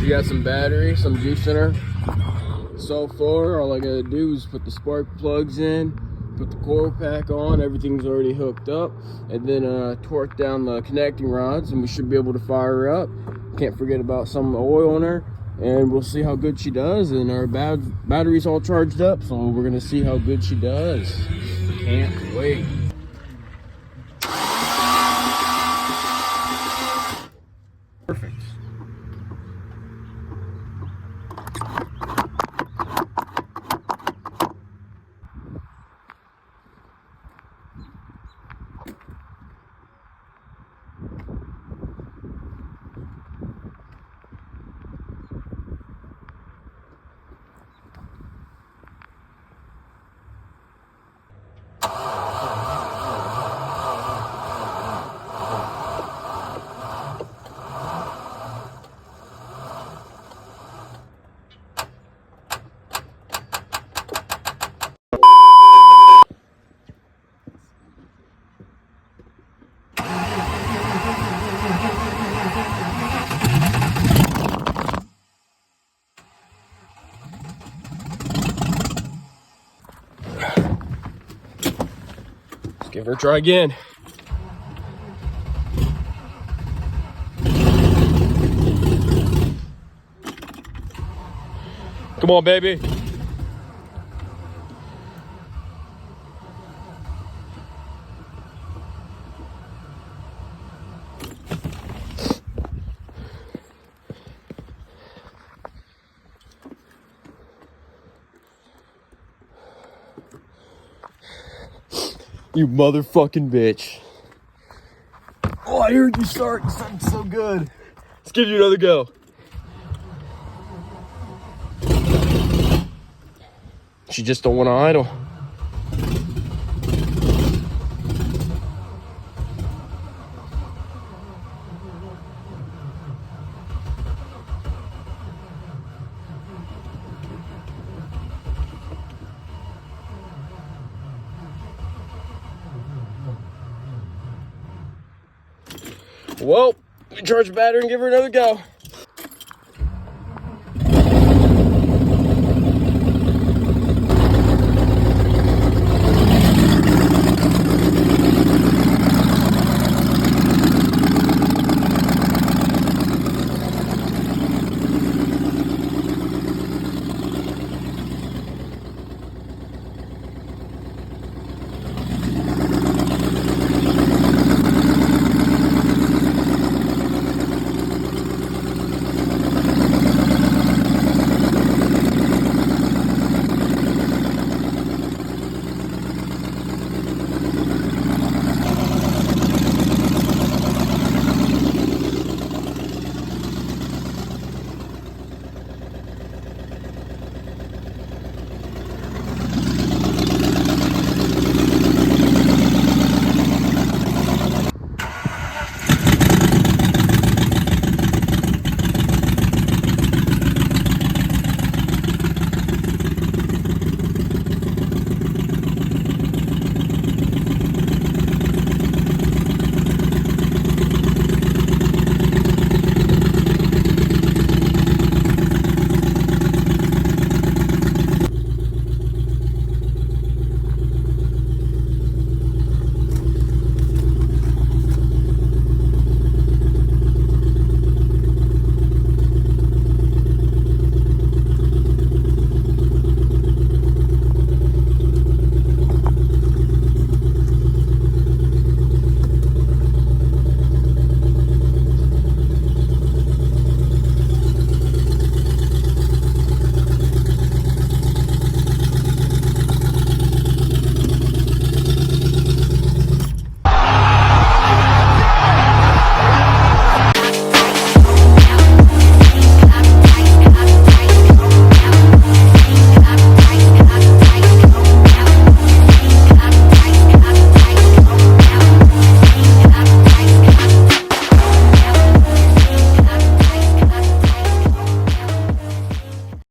She got some battery, some juice in her. So far, all I gotta do is put the spark plugs in, put the coil pack on, everything's already hooked up, and then torque down the connecting rods, and we should be able to fire her up. Can't forget about some oil in her, and we'll see how good she does. And our battery's all charged up, so we're gonna see how good she does. Can't wait. Perfect. Let's give her a try again. Come on, baby. You motherfucking bitch. Oh, I heard you start. You started so good. Let's give you another go. She just don't want to idle. Well, we charge the battery and give her another go.